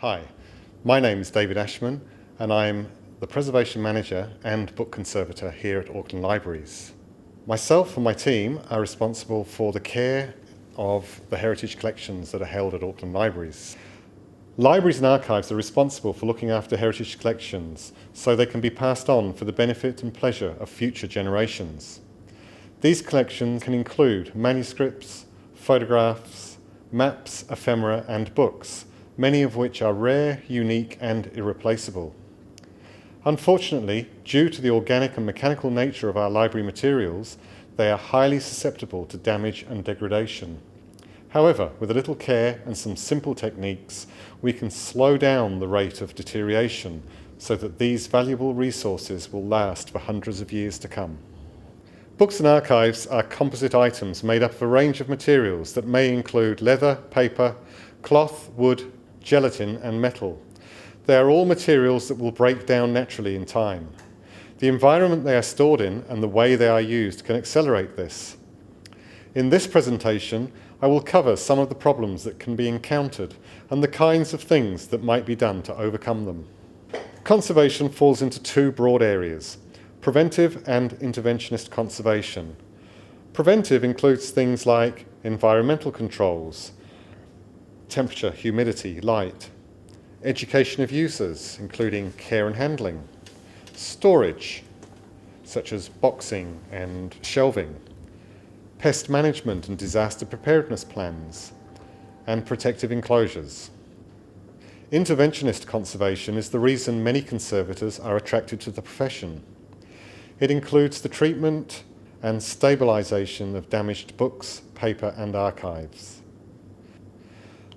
Hi, my name is David Ashman and I'm the Preservation Manager and Book Conservator here at Auckland Libraries. Myself and my team are responsible for the care of the heritage collections that are held at Auckland Libraries. Libraries and archives are responsible for looking after heritage collections so they can be passed on for the benefit and pleasure of future generations. These collections can include manuscripts, photographs, maps, ephemera and books, many of which are rare, unique and irreplaceable. Unfortunately, due to the organic and mechanical nature of our library materials, they are highly susceptible to damage and degradation. However, with a little care and some simple techniques, we can slow down the rate of deterioration so that these valuable resources will last for hundreds of years to come. Books and archives are composite items made up of a range of materials that may include leather, paper, cloth, wood, gelatin and metal. They are all materials that will break down naturally in time. The environment they are stored in and the way they are used can accelerate this. In this presentation, I will cover some of the problems that can be encountered and the kinds of things that might be done to overcome them. Conservation falls into two broad areas: preventive and interventionist conservation. Preventive includes things like environmental controls, temperature, humidity, light, education of users, including care and handling, storage, such as boxing and shelving, pest management and disaster preparedness plans, and protective enclosures. Interventionist conservation is the reason many conservators are attracted to the profession. It includes the treatment and stabilisation of damaged books, paper and archives.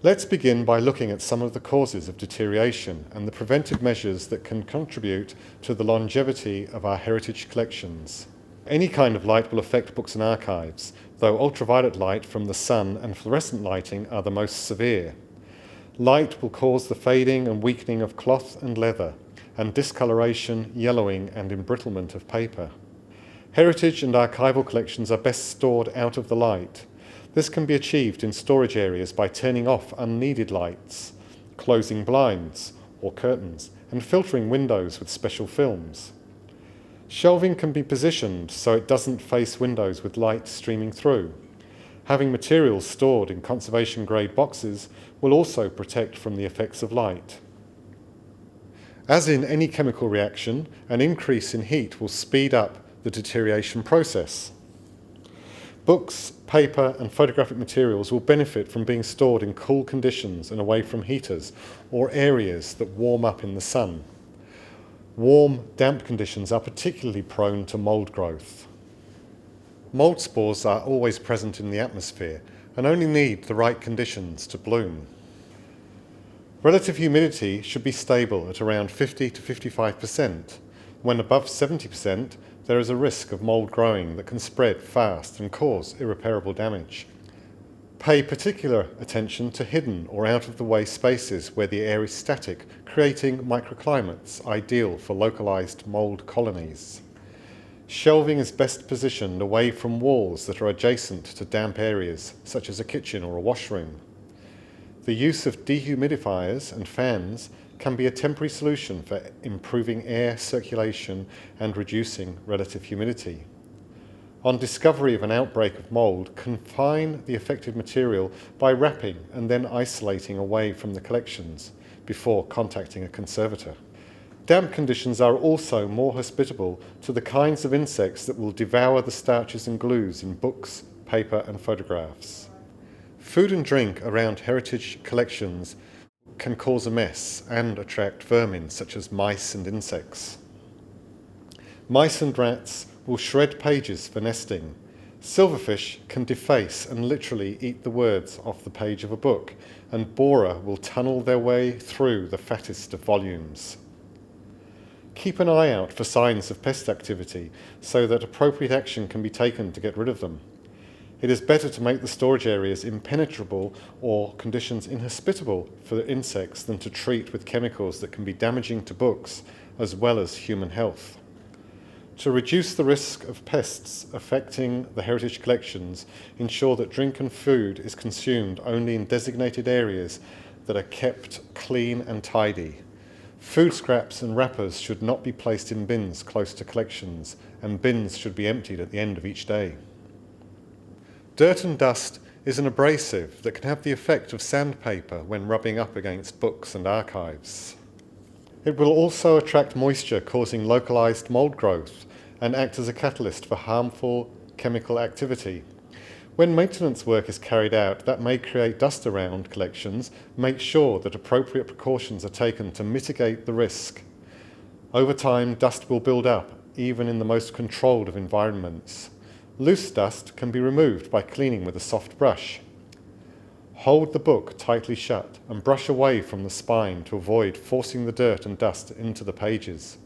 Let's begin by looking at some of the causes of deterioration and the preventive measures that can contribute to the longevity of our heritage collections. Any kind of light will affect books and archives, though ultraviolet light from the sun and fluorescent lighting are the most severe. Light will cause the fading and weakening of cloth and leather, and discoloration, yellowing and embrittlement of paper. Heritage and archival collections are best stored out of the light. This can be achieved in storage areas by turning off unneeded lights, closing blinds or curtains, and filtering windows with special films. Shelving can be positioned so it doesn't face windows with light streaming through. Having materials stored in conservation-grade boxes will also protect from the effects of light. As in any chemical reaction, an increase in heat will speed up the deterioration process. Books, paper and photographic materials will benefit from being stored in cool conditions and away from heaters or areas that warm up in the sun. Warm, damp conditions are particularly prone to mould growth. Mould spores are always present in the atmosphere and only need the right conditions to bloom. Relative humidity should be stable at around 50 to 55%. When above 70%, there is a risk of mould growing that can spread fast and cause irreparable damage. Pay particular attention to hidden or out-of-the-way spaces where the air is static, creating microclimates ideal for localised mould colonies. Shelving is best positioned away from walls that are adjacent to damp areas, such as a kitchen or a washroom. The use of dehumidifiers and fans can be a temporary solution for improving air circulation and reducing relative humidity. On discovery of an outbreak of mould, confine the affected material by wrapping and then isolating away from the collections before contacting a conservator. Damp conditions are also more hospitable to the kinds of insects that will devour the starches and glues in books, paper and photographs. Food and drink around heritage collections can cause a mess and attract vermin such as mice and insects. Mice and rats will shred pages for nesting. Silverfish can deface and literally eat the words off the page of a book, and borer will tunnel their way through the fattest of volumes. Keep an eye out for signs of pest activity so that appropriate action can be taken to get rid of them. It is better to make the storage areas impenetrable or conditions inhospitable for insects than to treat with chemicals that can be damaging to books as well as human health. To reduce the risk of pests affecting the heritage collections, ensure that drink and food is consumed only in designated areas that are kept clean and tidy. Food scraps and wrappers should not be placed in bins close to collections, and bins should be emptied at the end of each day. Dirt and dust is an abrasive that can have the effect of sandpaper when rubbing up against books and archives. It will also attract moisture, causing localized mold growth, and act as a catalyst for harmful chemical activity. When maintenance work is carried out that may create dust around collections, make sure that appropriate precautions are taken to mitigate the risk. Over time, dust will build up, even in the most controlled of environments. Loose dust can be removed by cleaning with a soft brush. Hold the book tightly shut and brush away from the spine to avoid forcing the dirt and dust into the pages.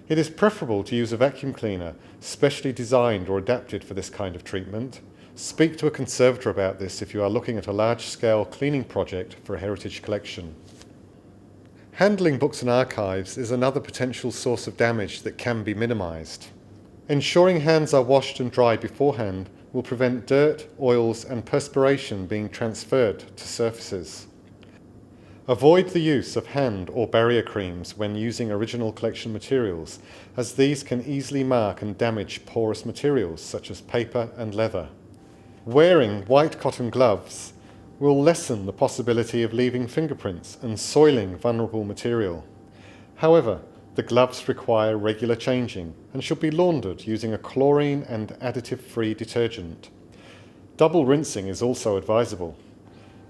It is preferable to use a vacuum cleaner, specially designed or adapted for this kind of treatment. Speak to a conservator about this if you are looking at a large-scale cleaning project for a heritage collection. Handling books and archives is another potential source of damage that can be minimised. Ensuring hands are washed and dried beforehand will prevent dirt, oils and perspiration being transferred to surfaces. Avoid the use of hand or barrier creams when using original collection materials, as these can easily mark and damage porous materials such as paper and leather. Wearing white cotton gloves will lessen the possibility of leaving fingerprints and soiling vulnerable material. However, the gloves require regular changing and should be laundered using a chlorine and additive-free detergent. Double rinsing is also advisable.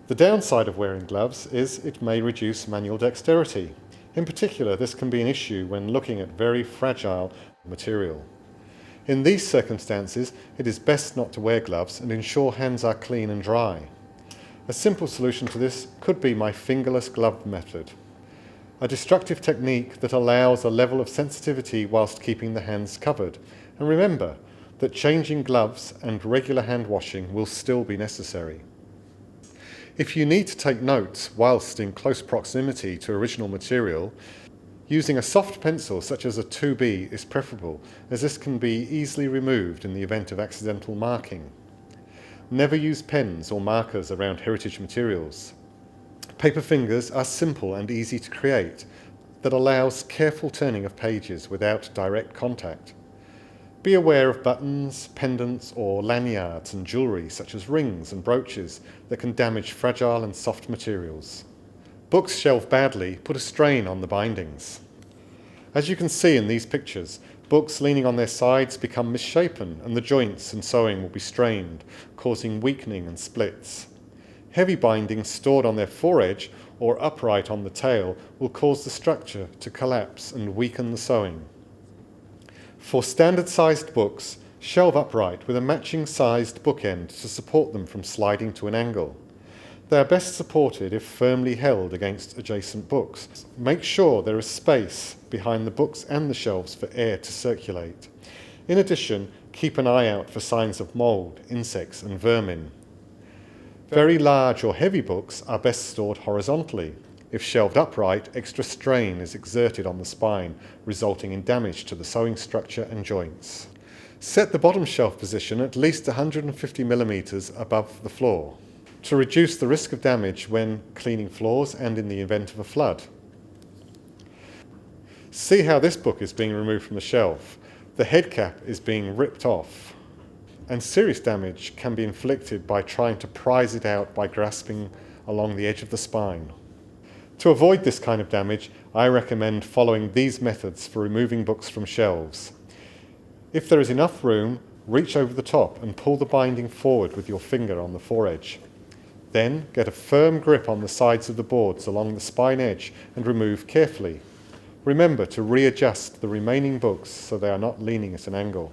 The downside of wearing gloves is it may reduce manual dexterity. In particular, this can be an issue when looking at very fragile material. In these circumstances, it is best not to wear gloves and ensure hands are clean and dry. A simple solution to this could be my fingerless glove method, a destructive technique that allows a level of sensitivity whilst keeping the hands covered. And remember that changing gloves and regular hand washing will still be necessary. If you need to take notes whilst in close proximity to original material, using a soft pencil such as a 2B is preferable, as this can be easily removed in the event of accidental marking. Never use pens or markers around heritage materials. Paper fingers are simple and easy to create, that allows careful turning of pages without direct contact. Be aware of buttons, pendants or lanyards and jewellery such as rings and brooches that can damage fragile and soft materials. Books shelved badly put a strain on the bindings. As you can see in these pictures, books leaning on their sides become misshapen and the joints and sewing will be strained, causing weakening and splits. Heavy bindings stored on their foredge or upright on the tail will cause the structure to collapse and weaken the sewing. For standard-sized books, shelve upright with a matching sized bookend to support them from sliding to an angle. They are best supported if firmly held against adjacent books. Make sure there is space behind the books and the shelves for air to circulate. In addition, keep an eye out for signs of mould, insects and vermin. Very large or heavy books are best stored horizontally. If shelved upright, extra strain is exerted on the spine, resulting in damage to the sewing structure and joints. Set the bottom shelf position at least 150 millimeters above the floor, to reduce the risk of damage when cleaning floors and in the event of a flood. See how this book is being removed from the shelf. The head cap is being ripped off, and serious damage can be inflicted by trying to prise it out by grasping along the edge of the spine. To avoid this kind of damage, I recommend following these methods for removing books from shelves. If there is enough room, reach over the top and pull the binding forward with your finger on the foredge. Then get a firm grip on the sides of the boards along the spine edge and remove carefully. Remember to readjust the remaining books so they are not leaning at an angle.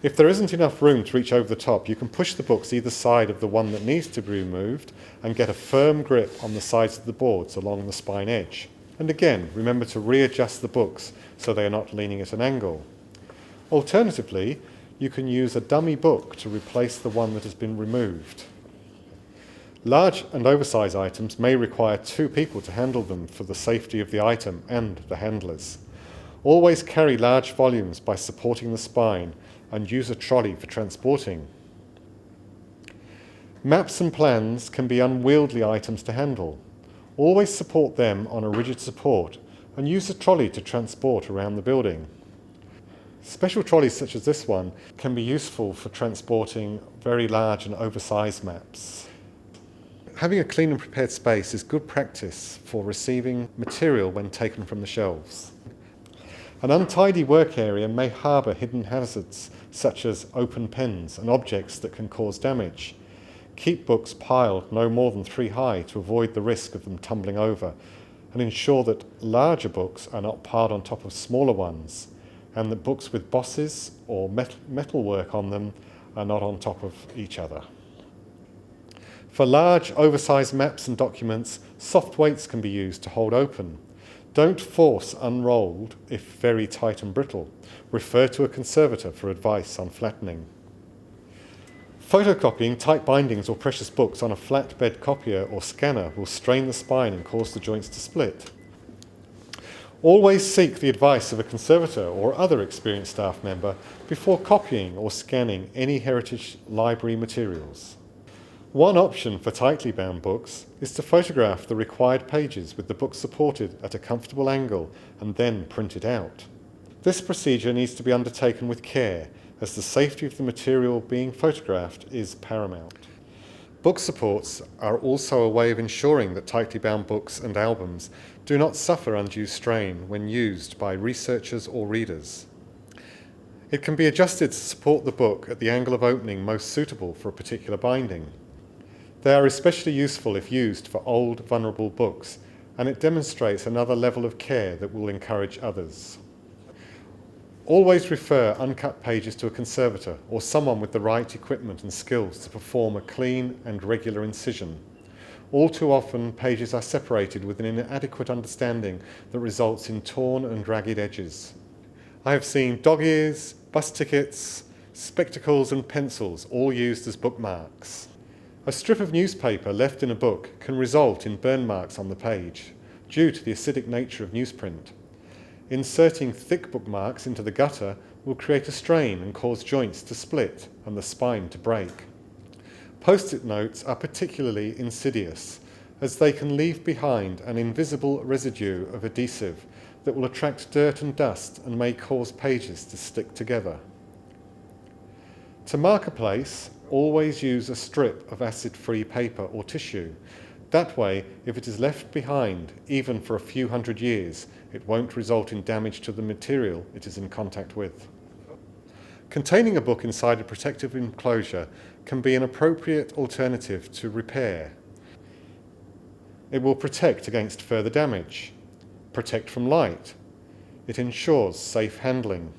If there isn't enough room to reach over the top, you can push the books either side of the one that needs to be removed and get a firm grip on the sides of the boards along the spine edge. And again, remember to readjust the books so they are not leaning at an angle. Alternatively, you can use a dummy book to replace the one that has been removed. Large and oversized items may require two people to handle them for the safety of the item and the handlers. Always carry large volumes by supporting the spine and use a trolley for transporting. Maps and plans can be unwieldy items to handle. Always support them on a rigid support and use a trolley to transport around the building. Special trolleys such as this one can be useful for transporting very large and oversized maps. Having a clean and prepared space is good practice for receiving material when taken from the shelves. An untidy work area may harbour hidden hazards such as open pens and objects that can cause damage. Keep books piled no more than 3 high to avoid the risk of them tumbling over, and ensure that larger books are not piled on top of smaller ones, and that books with bosses or metal work on them are not on top of each other. For large, oversized maps and documents, soft weights can be used to hold open. Don't force unrolled if very tight and brittle. Refer to a conservator for advice on flattening. Photocopying tight bindings or precious books on a flatbed copier or scanner will strain the spine and cause the joints to split. Always seek the advice of a conservator or other experienced staff member before copying or scanning any heritage library materials. One option for tightly bound books is to photograph the required pages with the book supported at a comfortable angle and then print it out. This procedure needs to be undertaken with care, as the safety of the material being photographed is paramount. Book supports are also a way of ensuring that tightly bound books and albums do not suffer undue strain when used by researchers or readers. It can be adjusted to support the book at the angle of opening most suitable for a particular binding. They are especially useful if used for old, vulnerable books, and it demonstrates another level of care that will encourage others. Always refer uncut pages to a conservator or someone with the right equipment and skills to perform a clean and regular incision. All too often, pages are separated with an inadequate understanding that results in torn and ragged edges. I have seen dog ears, bus tickets, spectacles and pencils all used as bookmarks. A strip of newspaper left in a book can result in burn marks on the page due to the acidic nature of newsprint. Inserting thick bookmarks into the gutter will create a strain and cause joints to split and the spine to break. Post-it notes are particularly insidious, as they can leave behind an invisible residue of adhesive that will attract dirt and dust and may cause pages to stick together. To mark a place, always use a strip of acid-free paper or tissue. That way, if it is left behind, even for a few hundred years, it won't result in damage to the material it is in contact with. Containing a book inside a protective enclosure can be an appropriate alternative to repair. It will protect against further damage, protect from light. It ensures safe handling.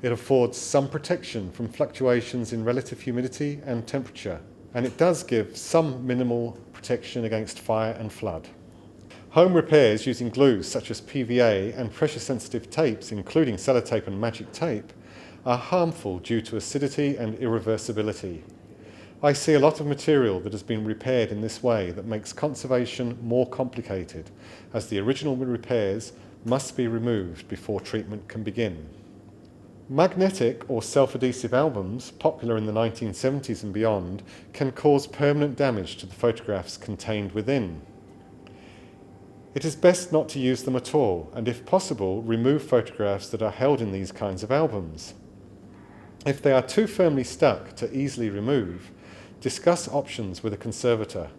It affords some protection from fluctuations in relative humidity and temperature, and it does give some minimal protection against fire and flood. Home repairs using glues such as PVA and pressure-sensitive tapes, including sellotape and magic tape, are harmful due to acidity and irreversibility. I see a lot of material that has been repaired in this way that makes conservation more complicated, as the original repairs must be removed before treatment can begin. Magnetic or self-adhesive albums, popular in the 1970s and beyond, can cause permanent damage to the photographs contained within. It is best not to use them at all, and if possible, remove photographs that are held in these kinds of albums. If they are too firmly stuck to easily remove, discuss options with a conservator.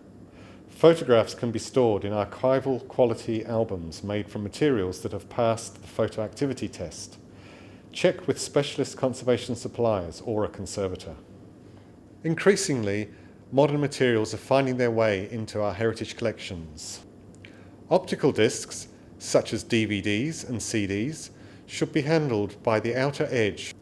Photographs can be stored in archival quality albums made from materials that have passed the photoactivity test. Check with specialist conservation suppliers or a conservator. Increasingly, modern materials are finding their way into our heritage collections. Optical discs, such as DVDs and CDs, should be handled by the outer edge.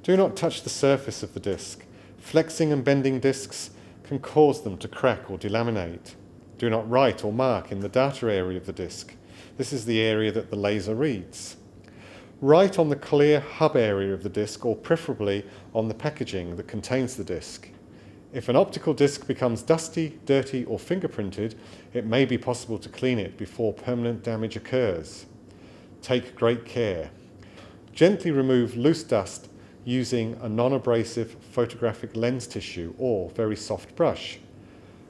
Do not touch the surface of the disc. Flexing and bending discs can cause them to crack or delaminate. Do not write or mark in the data area of the disc. This is the area that the laser reads. Write on the clear hub area of the disc, or preferably on the packaging that contains the disc. If an optical disc becomes dusty, dirty or fingerprinted, it may be possible to clean it before permanent damage occurs. Take great care. Gently remove loose dust using a non-abrasive photographic lens tissue or very soft brush.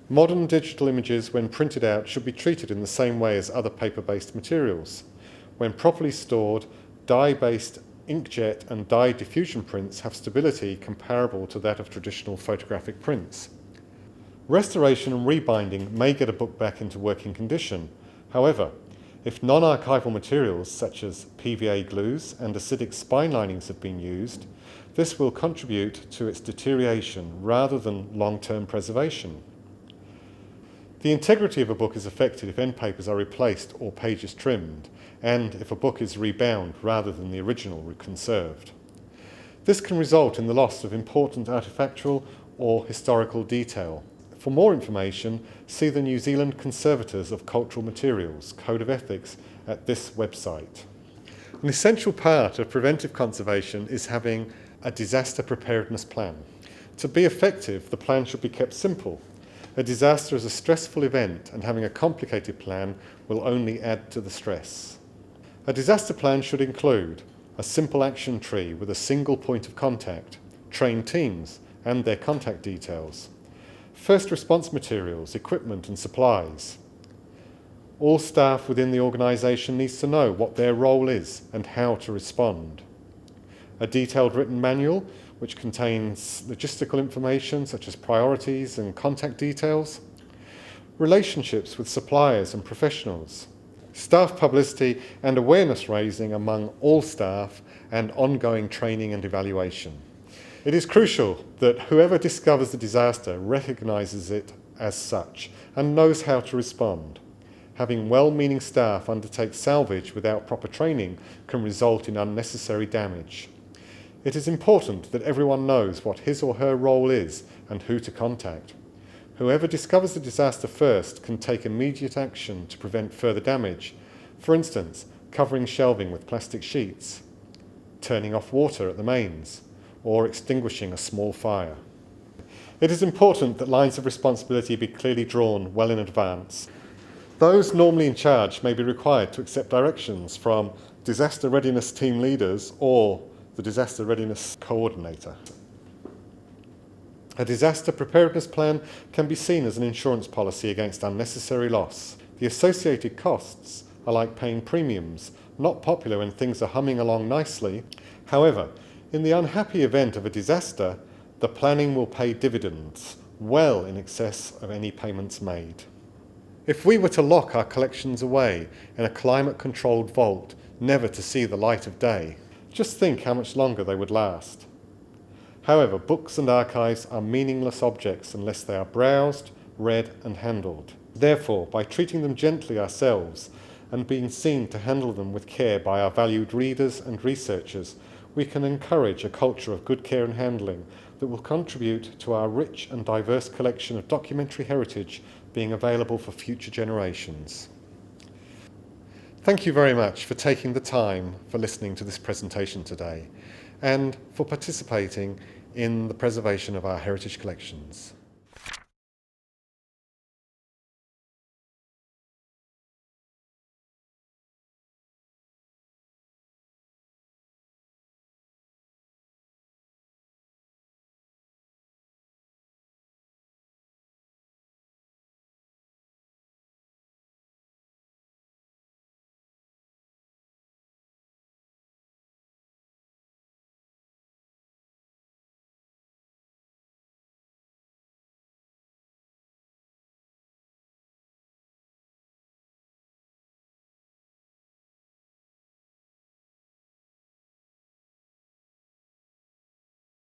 Modern digital images, when printed out, should be treated in the same way as other paper-based materials. When properly stored, dye-based inkjet and dye diffusion prints have stability comparable to that of traditional photographic prints. Restoration and rebinding may get a book back into working condition. However, if non-archival materials such as PVA glues and acidic spine linings have been used, this will contribute to its deterioration rather than long-term preservation. The integrity of a book is affected if end papers are replaced or pages trimmed, and if a book is rebound rather than the original conserved. This can result in the loss of important artefactual or historical detail. For more information, see the New Zealand Conservators of Cultural Materials Code of Ethics at this website. An essential part of preventive conservation is having a disaster preparedness plan. To be effective, the plan should be kept simple. A disaster is a stressful event, and having a complicated plan will only add to the stress. A disaster plan should include a simple action tree with a single point of contact, trained teams and their contact details, first response materials, equipment and supplies. All staff within the organisation needs to know what their role is and how to respond. A detailed written manual which contains logistical information such as priorities and contact details. Relationships with suppliers and professionals. Staff publicity and awareness raising among all staff, and ongoing training and evaluation. It is crucial that whoever discovers the disaster recognises it as such and knows how to respond. Having well-meaning staff undertake salvage without proper training can result in unnecessary damage. It is important that everyone knows what his or her role is and who to contact. Whoever discovers the disaster first can take immediate action to prevent further damage. For instance, covering shelving with plastic sheets, turning off water at the mains, or extinguishing a small fire. It is important that lines of responsibility be clearly drawn well in advance. Those normally in charge may be required to accept directions from disaster readiness team leaders or the disaster readiness coordinator. A disaster preparedness plan can be seen as an insurance policy against unnecessary loss. The associated costs are like paying premiums, not popular when things are humming along nicely. However, in the unhappy event of a disaster, the planning will pay dividends, well in excess of any payments made. If we were to lock our collections away in a climate-controlled vault, never to see the light of day, just think how much longer they would last. However, books and archives are meaningless objects unless they are browsed, read and handled. Therefore, by treating them gently ourselves and being seen to handle them with care by our valued readers and researchers, we can encourage a culture of good care and handling that will contribute to our rich and diverse collection of documentary heritage being available for future generations. Thank you very much for taking the time for listening to this presentation today and for participating in the preservation of our heritage collections.